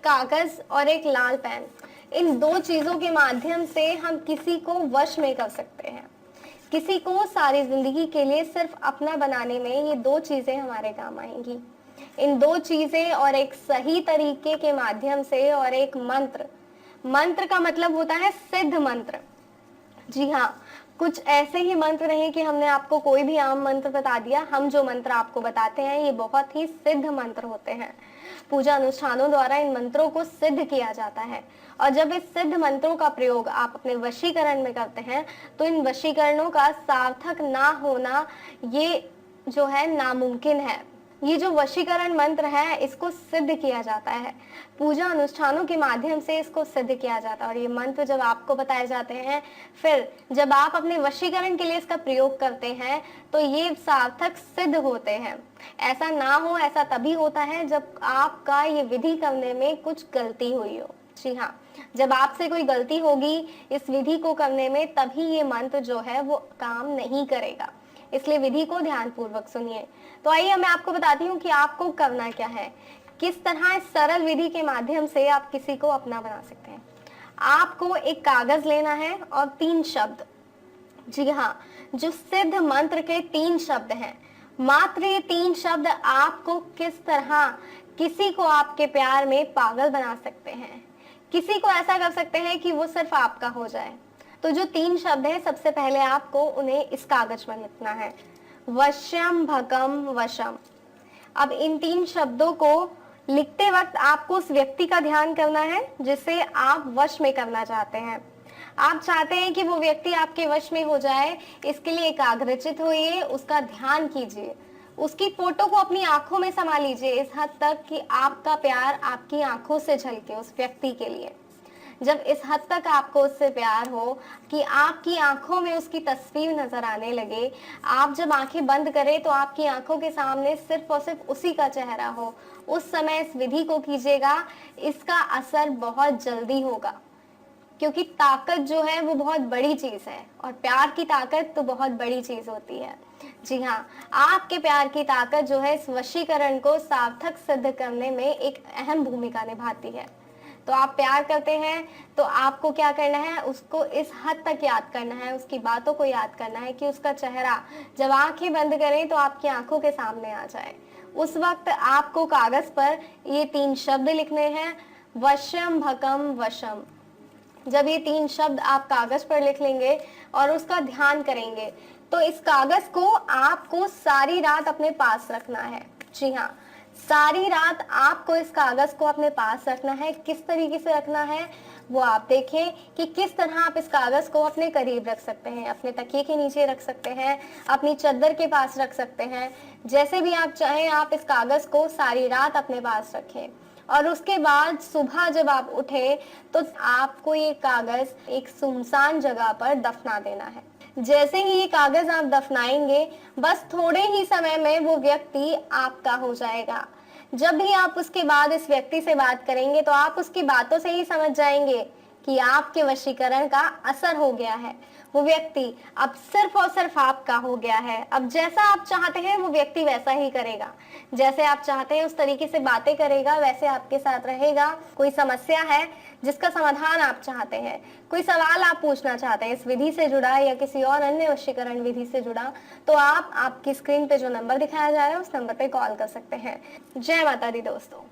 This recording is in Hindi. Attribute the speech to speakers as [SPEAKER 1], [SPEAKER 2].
[SPEAKER 1] कागज और एक लाल पेन, इन दो चीजों के माध्यम से हम किसी को वश में कर सकते हैं। किसी को सारी जिंदगी के लिए सिर्फ अपना बनाने में ये दो चीजें हमारे काम आएंगी। इन दो चीजें और एक सही तरीके के माध्यम से और एक मंत्र, मंत्र का मतलब होता है सिद्ध मंत्र। जी हाँ, कुछ ऐसे ही मंत्र नहीं कि हमने आपको कोई भी आम मंत्र बता दिया। हम जो मंत्र आपको बताते हैं ये बहुत ही सिद्ध मंत्र होते हैं। पूजा अनुष्ठानों द्वारा इन मंत्रों को सिद्ध किया जाता है और जब इस सिद्ध मंत्रों का प्रयोग आप अपने वशीकरण में करते हैं तो इन वशीकरणों का सार्थक ना होना ये जो है नामुमकिन है। ये जो वशीकरण मंत्र है इसको सिद्ध किया जाता है, पूजा अनुष्ठानों के माध्यम से इसको सिद्ध किया जाता है। और ये मंत्र जब आपको बताए जाते हैं, फिर जब आप अपने वशीकरण के लिए इसका प्रयोग करते हैं तो ये सार्थक सिद्ध होते हैं। ऐसा ना हो, ऐसा तभी होता है जब आपका ये विधि करने में कुछ गलती हुई हो। जी हाँ, जब आपसे कोई गलती होगी इस विधि को करने में तभी ये मंत्र जो है वो काम नहीं करेगा। इसलिए विधि को ध्यानपूर्वक सुनिए। तो आइए मैं आपको बताती हूँ कि आपको करना क्या है, किस तरह इस सरल विधि के माध्यम से आप किसी को अपना बना सकते हैं। आपको एक कागज लेना है और 3 शब्द, जी हाँ, जो सिद्ध मंत्र के 3 शब्द हैं, मात्र ये 3 शब्द आपको किस तरह किसी को आपके प्यार में पागल बना सकते हैं, किसी को ऐसा कर सकते हैं कि वो सिर्फ आपका हो जाए। तो जो 3 शब्द हैं, सबसे पहले आपको उन्हें इस कागज पर लिखना है, वश्यम भगम वशम। अब इन 3 शब्दों को लिखते वक्त आपको उस व्यक्ति का ध्यान करना है जिसे आप वश में करना चाहते हैं। आप चाहते हैं कि वो व्यक्ति आपके वश में हो जाए, इसके लिए एकाग्रचित होइए, उसका ध्यान कीजिए, उसकी फोटो को अपनी आंखों में समा लीजिए इस हद तक कि आपका प्यार आपकी आंखों से झलके उस व्यक्ति के लिए। जब इस हद तक आपको उससे प्यार हो कि आपकी आंखों में उसकी तस्वीर नजर आने लगे, आप जब आंखें बंद करें तो आपकी आंखों के सामने सिर्फ और सिर्फ उसी का चेहरा हो, उस समय इस विधि को कीजिएगा। इसका असर बहुत जल्दी होगा, क्योंकि ताकत जो है वो बहुत बड़ी चीज है और प्यार की ताकत तो बहुत बड़ी चीज होती है। जी हाँ, आपके प्यार की ताकत जो है इस वशीकरण को सार्थक सिद्ध करने में एक अहम भूमिका निभाती है। तो आप प्यार करते हैं तो आपको क्या करना है, उसको इस हद तक याद करना है, उसकी बातों को याद करना है कि उसका चेहरा जब आंखें बंद करें तो आपकी आंखों के सामने आ जाए। उस वक्त आपको कागज पर ये 3 शब्द लिखने हैं, वश्यम भकम वशम। जब ये 3 शब्द आप कागज पर लिख लेंगे और उसका ध्यान करेंगे तो इस कागज को आपको सारी रात अपने पास रखना है। जी हाँ, सारी रात आपको इस कागज को अपने पास रखना है। किस तरीके से रखना है वो आप देखें कि किस तरह आप इस कागज को अपने करीब रख सकते हैं, अपने तकिए के नीचे रख सकते हैं, अपनी चादर के पास रख सकते हैं, जैसे भी आप चाहें आप इस कागज को सारी रात अपने पास रखें। और उसके बाद सुबह जब आप उठे तो आपको ये कागज एक सुनसान जगह पर दफना देना है। जैसे ही ये कागज आप दफनाएंगे बस थोड़े ही समय में वो व्यक्ति आपका हो जाएगा। जब भी आप उसके बाद इस व्यक्ति से बात करेंगे तो आप उसकी बातों से ही समझ जाएंगे कि आपके वशीकरण का असर हो गया है। वो व्यक्ति अब सिर्फ और सिर्फ आपका हो गया है। अब जैसा आप चाहते हैं वो व्यक्ति वैसा ही करेगा, जैसे आप चाहते हैं उस तरीके से बातें करेगा, वैसे आपके साथ रहेगा। कोई समस्या है जिसका समाधान आप चाहते हैं, कोई सवाल आप पूछना चाहते हैं इस विधि से जुड़ा या किसी और अन्य वशीकरण विधि से जुड़ा, तो आप आपकी स्क्रीन पे जो नंबर दिखाया जा रहा है उस नंबर पे कॉल कर सकते हैं। जय माता दी दोस्तों।